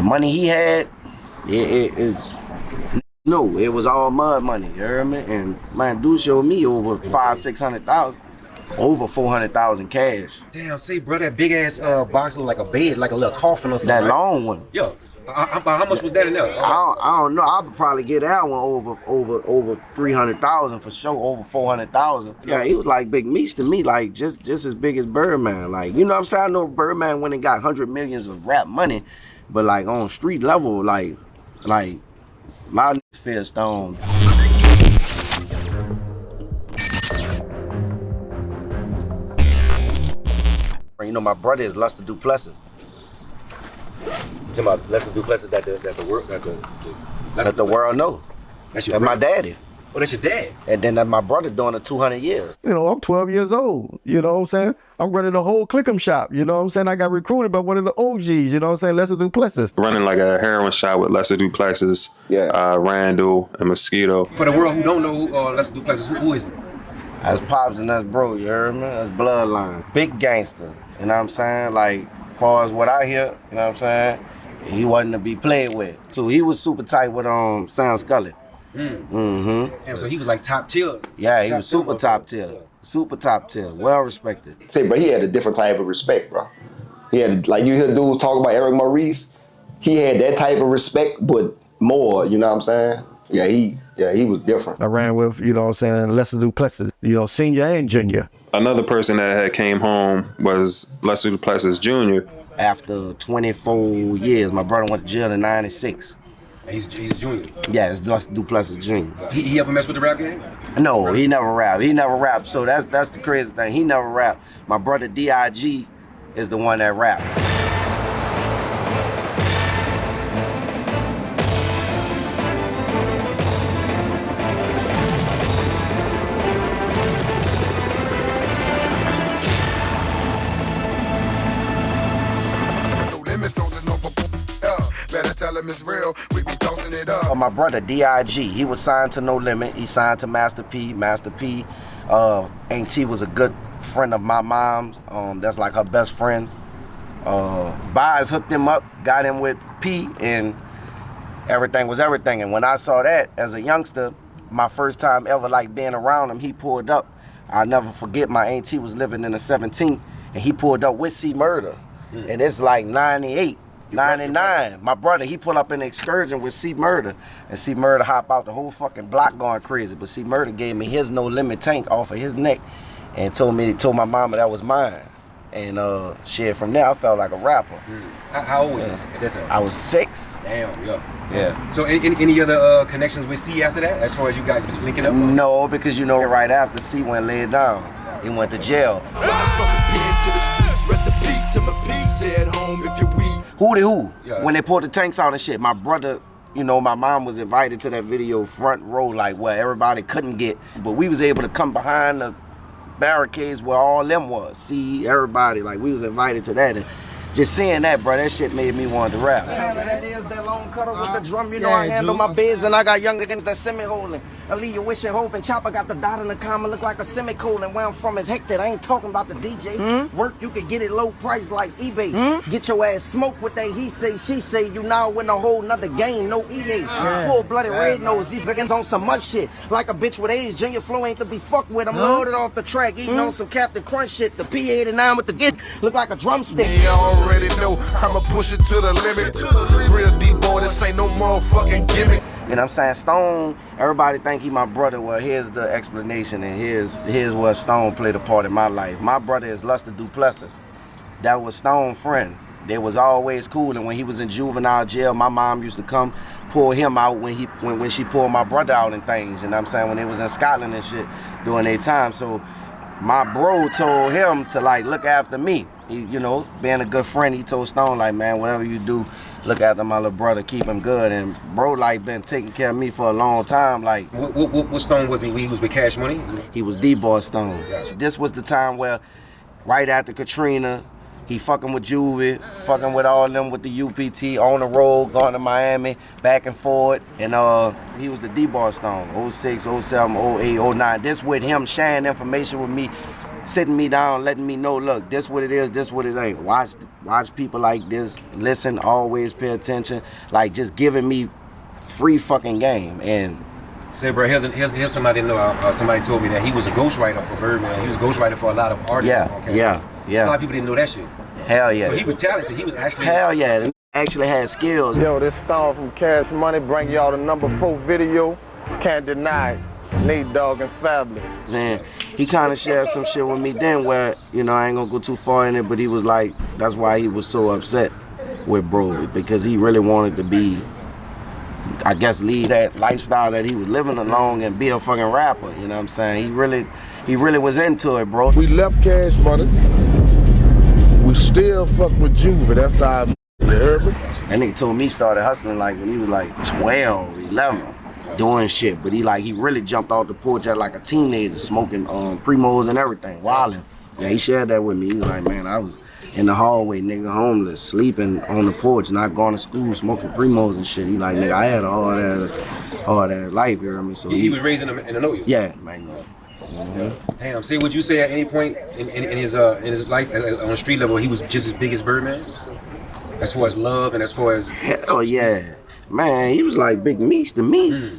The money he had, no, it was all mud money, you heard me? And man, dude showed me over 500,000-600,000, over 400,000 cash. Damn, see, bro, that big ass box look like a bed, like a little coffin or something. That right? long one. Yo, how much was that in there? I don't know. I would probably get that one over 300,000 for sure, over 400,000. Yeah, he was like Big Meech to me, like just as big as Birdman. Like, you know what I'm saying? I know Birdman went and got 100 millions of rap money, but like on street level, like a lot of niggas fear Stone. You know, my brother is Lester Duplessis. You talking about Lester Duplessis that the world know. That's your my daddy. Oh, that's your dad. And then my brother doing it 200 years. You know, I'm 12 years old. You know what I'm saying? I'm running the whole Clickham shop. You know what I'm saying? I got recruited by one of the OGs. You know what I'm saying? Lester Duplessis. Running like a heroin shop with Lester Duplessis, Randall, and Mosquito. For the world who don't know who Lester Duplessis, who is it? That's Pops and that's bro, you heard me? That's bloodline. Big gangster, you know what I'm saying? Like, as far as what I hear, you know what I'm saying? He wasn't to be played with. So he was super tight with Sam Scully. And so he was like top tier. Yeah, he was super top tier. Super top tier, well respected. Say, bro, he had a different type of respect, bro. He had, like you hear dudes talk about Eric Maurice, he had that type of respect, but more, you know what I'm saying? Yeah, he was different. I ran with, you know what I'm saying, Lester Duplessis, you know, senior and junior. Another person that had came home was Lester Duplessis Jr. After 24 years, my brother went to jail in 96. He's junior. Yeah, it's Lester Duplessis Jr. He ever messed with the rap game? No, he never rapped. So that's the crazy thing. He never rapped. My brother D.I.G. is the one that rapped. It's real, we be tossing it up. My brother D.I.G., he was signed to No Limit. He signed to Master P. Master P, Auntie was a good friend of my mom's. That's like her best friend. Bias hooked him up, got him with P, and everything was everything. And when I saw that as a youngster, my first time ever like being around him, he pulled up. I'll never forget, my auntie was living in the 17th, and he pulled up with C Murder. And it's like 98. 99, my brother, he pulled up in an excursion with C Murder, and C Murder hop out the whole fucking block going crazy. But C Murder gave me his No Limit tank off of his neck, and told my mama that was mine. And shit, from there I felt like a rapper. How old were you at that time? I was 6. Damn, yeah. So any other connections with C after that, as far as you guys linking up? No, because you know right after C went laid down, he went to jail. Who? Yeah. When they pulled the tanks out and shit, my brother, you know, my mom was invited to that video front row, like where everybody couldn't get, but we was able to come behind the barricades where all them was, see everybody, like we was invited to that. And just seeing that, bro, that shit made me want to rap. That is that long cutter with the drum, you know, I handle my biz, and I got young against that semi-holding. Aaliyah wishing, hoping, Chopper got the dot in the comma, look like a semicolon. Where I'm from is hectic, I ain't talking about the DJ. Work, you can get it low price like eBay. Get your ass smoked with that he say, she say, you now win a whole nother game, no EA. Full-blooded red nose, these niggas on some mud shit. Like a bitch with age, Junior Flow ain't to be fucked with. I'm loaded off the track, eating on some Captain Crunch shit. The P89 with the gift, look like a drumstick. Already know I'ma push it to the limit. Real deep boy, this ain't no motherfucking gimmick. You know what I'm saying? Stone, everybody think he my brother. Well, here's the explanation, and here's where Stone played a part in my life. My brother is Lester Duplessis. That was Stone's friend. They was always cool, and when he was in juvenile jail, my mom used to come pull him out when she pulled my brother out and things. You know what I'm saying? When they was in Scotland and shit during their time. So my bro told him to like look after me. He, you know, being a good friend, he told Stone like, man, whatever you do, look after my little brother, keep him good. And bro like been taking care of me for a long time. Like, what Stone was he? He was with Cash Money? He was D-Boy Stone. Gotcha. This was the time where right after Katrina, he fucking with Juvie, fucking with all them with the UPT, on the road, going to Miami, back and forth. And he was the D-Boy Stone, 06, 07, 08, 09. This with him sharing information with me sitting me down, letting me know, look, this what it is, this what it ain't. Watch people like this, listen, always pay attention, like just giving me free fucking game. And say, bro, here's somebody know. Somebody told me that he was a ghostwriter for Birdman. He was a ghostwriter for a lot of artists. Yeah. So a lot of people didn't know that shit. Hell yeah. So he was talented. He was actually. Hell yeah. He actually had skills. Yo, this Stone from Cash Money bring y'all the number 4 video. Can't deny it. Nate Dogg and Fabulous. And he kind of shared some shit with me then where, you know, I ain't gonna go too far in it, but he was like, that's why he was so upset with bro, because he really wanted to be, I guess, lead that lifestyle that he was living along and be a fucking rapper, you know what I'm saying? He really was into it, bro. We left Cash Money. We still fuck with Juve, that's our you heard me? That nigga told me he started hustling like when he was like 12, 11, doing shit. But he really jumped off the porch at like a teenager, smoking Primos and everything, wilding. Yeah, he shared that with me. He was like, man, I was in the hallway, nigga, homeless, sleeping on the porch, not going to school, smoking Primos and shit. He like, nigga, I had all that life, you hear me? So he was raised in the know. Yeah, man. Damn, say, would you say at any point in his life on a street level he was just as big as Birdman? As far as love and as far as hell yeah, man, he was like Big Meech to me.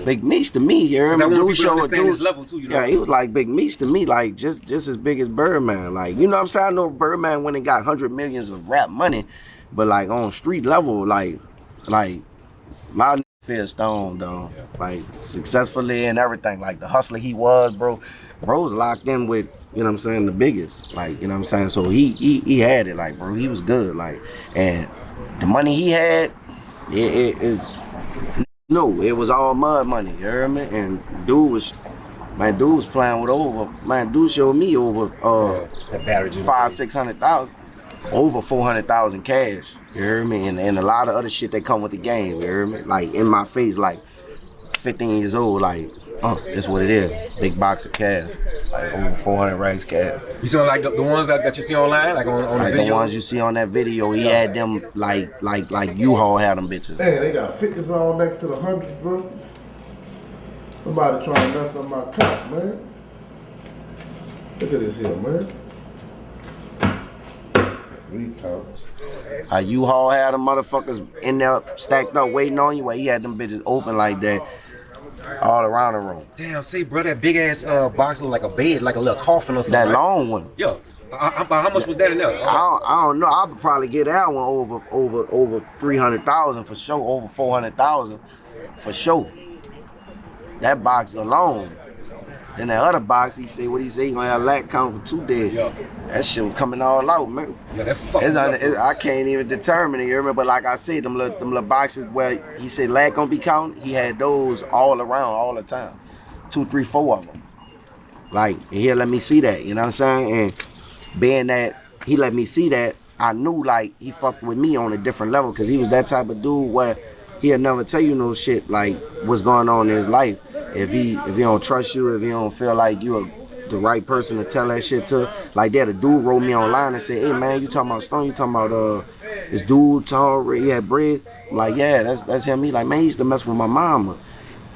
Big Meech to me, you hear me? I want people to understand his level too, you know. Yeah, he was like Big Meech to me, like just as big as Birdman. Like, you know what I'm saying? I know Birdman went and got 100 millions of rap money, but like on street level, like a lot of Killa Stone though, like successfully and everything. Like the hustler he was, bro's locked in with, you know what I'm saying, the biggest, like, you know what I'm saying? So he had it, like, bro, he was good, like, and the money he had, it was all mud money, you hear me? And dude was playing with dude showed me over $500,000-$600,000, over $400,000 cash, you hear me? And a lot of other shit that come with the game, you hear me? Like in my face, like 15 years old, like, that's what it is. Big box of cash, like over 400 racks cash. You see like the ones that you see online, like on like the video? The ones you see on that video, he had them like U-Haul had them bitches. Hey, they got 50s on next to the 100s, bro. Somebody trying to mess up my cup, man. Look at this here, man. U-Haul had them motherfuckers in there stacked up waiting on you, where he had them bitches open like that all around the room. Damn, say, bro, that big ass box look like a bed, like a little coffin or something. That long one. Yo, how much was that in there? I don't know. I would probably get that one over 300,000 for sure, over 400,000 for sure. That box alone. Then that other box, he say he gonna have a lat count for 2 days. Yo. That shit was coming all out, man. Yeah, that fucking I can't even determine it, you remember? But like I said, them little boxes where he said lat gonna be counting, he had those all around all the time. 2, 3, 4 of them. Like, he'll let me see that, you know what I'm saying? And being that he let me see that, I knew like he fucked with me on a different level, because he was that type of dude where he'll never tell you no shit like what's going on in his life. If he don't trust you, if he don't feel like you're the right person to tell that shit to. Like that, a dude wrote me online and said, hey man, you talking about Stone, you talking about this dude tall, he had bread? I'm like, yeah, that's him. He like, man, he used to mess with my mama.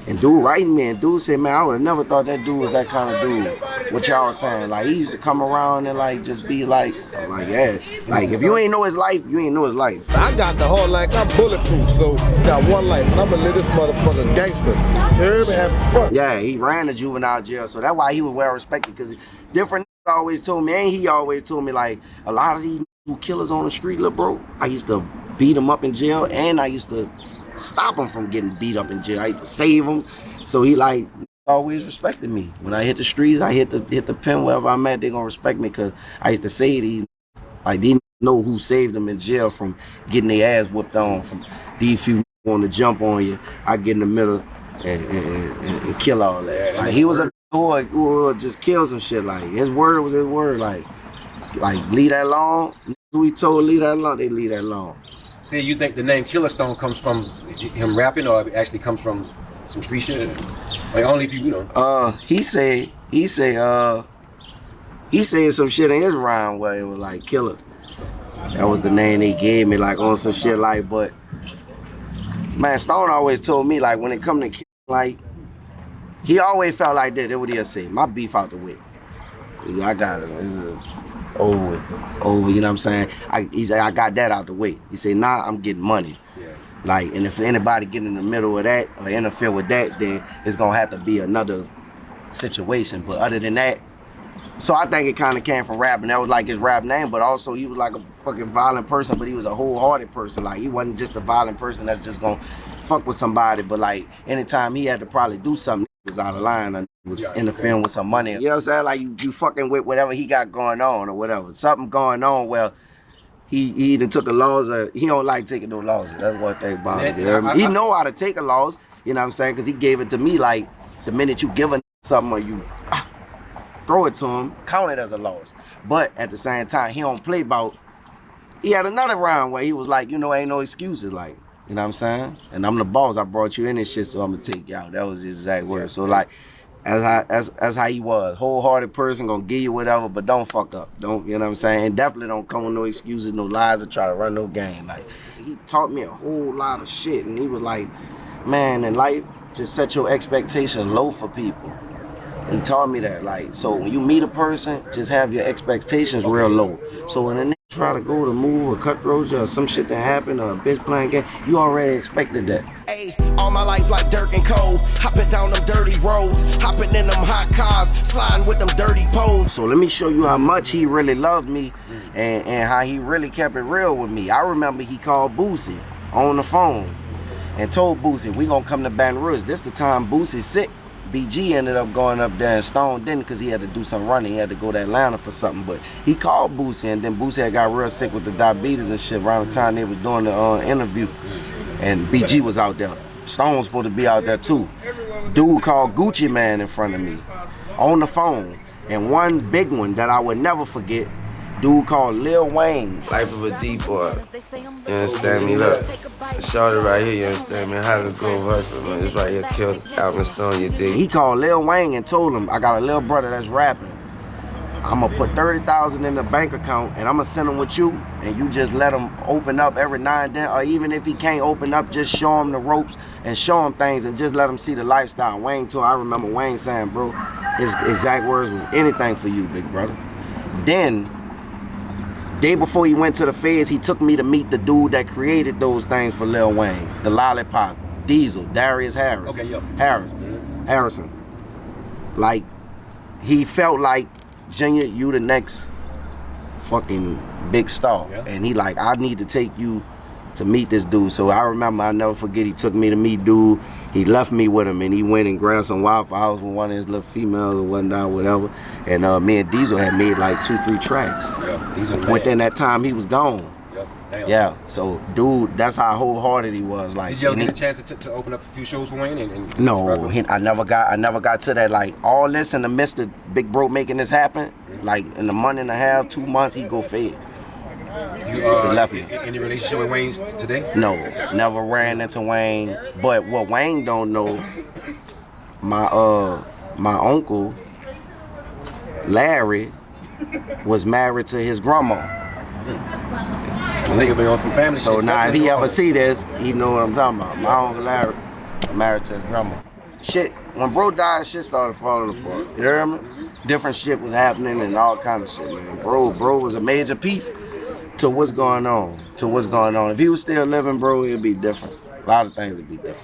And dude writing me, and dude said, man, I would have never thought that dude was that kind of dude. What y'all was saying, like he used to come around and like just be like, I'm like, yeah, like if you ain't know his life, you ain't know his life. I got the heart like I'm bulletproof, so got one life, and I'm gonna live this motherfucker gangster. You heard me? Have fun. Yeah, he ran the juvenile jail, so that's why he was well respected, because different always told me, and he always told me, like, a lot of these who killers on the street, little bro, I used to beat them up in jail, and I used to stop him from getting beat up in jail. I used to save him. So he like always respected me. When I hit the streets, I hit the pen wherever I'm at, they gonna respect me, because I used to say these, like, they know who saved them in jail from getting their ass whooped on, from these few want to jump on you. I get in the middle and kill all that. Like, he was a boy who would just kill some shit. Like, his word was his word. Like leave that alone. Who he told leave that alone, they leave that alone. See, you think the name Killa Stone comes from him rapping, or it actually comes from some street shit? Like, only if you know. He said some shit in his rhyme where it was like Killa. That was the name they gave me, like on some shit like. But man, Stone always told me, like, when it come to Killa, like, he always felt like that. That's what he'll say. My beef out the way. I got it. This is over. Over, you know what I'm saying? He said, I got that out the way. He said, nah, I'm getting money. Yeah. Like, and if anybody get in the middle of that or interfere with that, then it's gonna have to be another situation. But other than that, so I think it kind of came from rapping. That was like his rap name, but also he was like a fucking violent person, but he was a wholehearted person. Like, he wasn't just a violent person that's just gonna fuck with somebody, but like anytime he had to probably do something, he was out of line or was interfering with some money. You know what I'm saying? Like, you fucking with whatever he got going on or whatever. Something going on where he either took a loss or he don't like taking no losses. That's one thing about him. He know how to take a loss, you know what I'm saying? Because he gave it to me. Like, the minute you give a something or you throw it to him, count it as a loss. But at the same time, he don't play about. He had another round where he was like, you know, ain't no excuses. Like, you know what I'm saying? And I'm the boss. I brought you in this shit, so I'm gonna take you out. That was his exact word. So like, as how he was, wholehearted person, gonna give you whatever, but don't fuck up. Don't, you know what I'm saying? And definitely don't come with no excuses, no lies, or try to run no game. Like, he taught me a whole lot of shit, and he was like, man, in life, just set your expectations low for people. He taught me that, like, so when you meet a person, just have your expectations real low. So when a nigga try to go to move or cut throats or some shit that happened or a bitch playing game, you already expected that. Hey, all my life like Dirk and Cole, hopping down them dirty roads, hopping in them hot cars, sliding with them dirty poles. So let me show you how much he really loved me and how he really kept it real with me. I remember he called Boosie on the phone and told Boosie, we gonna come to Baton Rouge. This the time Boosie sick. BG ended up going up there and Stone didn't because he had to do some running. He had to go to Atlanta for something. But he called Boosie, and then Boosie had got real sick with the diabetes and shit around the time they was doing the interview. And BG was out there. Stone was supposed to be out there too. Dude called Gucci Man in front of me on the phone. And one big one that I would never forget, dude called Lil Wayne. Life of a D-boy. You understand me? Look, shorty right here, you understand me? How to go hustler, man. This right here killed Alvin Stone, you dig? He called Lil Wayne and told him, I got a little brother that's rapping. I'm gonna put 30,000 in the bank account and I'm gonna send him with you, and you just let him open up every now and then, or even if he can't open up, just show him the ropes and show him things and just let him see the lifestyle. Wayne told, I remember Wayne saying, bro, his exact words was, anything for you, big brother. Then, day before he went to the feds, he took me to meet the dude that created those things for Lil Wayne. The Lollipop, Diesel, Darius Harris. Okay, yo. Harrison. Like, he felt like, Junior, you the next fucking big star. Yeah. And he like, I need to take you to meet this dude. So I remember, I'll never forget, he took me to meet dude. He left me with him and he went and grabbed some Waffle House with one of his little females or whatnot, whatever. And me and Diesel had made like 2-3 tracks. Yeah, within that time, he was gone. Damn. Yeah, so dude, that's how wholehearted he was. Like, did you ever get a chance to open up a few shows for Wayne? No, I never got to that. Like, all this in the midst of Big Bro making this happen, like in the month and a half, 2 months, he go fed. You left me. Any relationship with Wayne today? No, never ran into Wayne. But what Wayne don't know, my uncle Larry was married to his grandma. Nigga been on some family so shit. now if he ever see this, he know what I'm talking about. My uncle Larry married to his grandma. Shit, when bro died, shit started falling apart. You hear me? Different shit was happening and all kind of shit, man. Bro was a major piece to what's going on. If he was still living, bro, it'd be different. A lot of things would be different.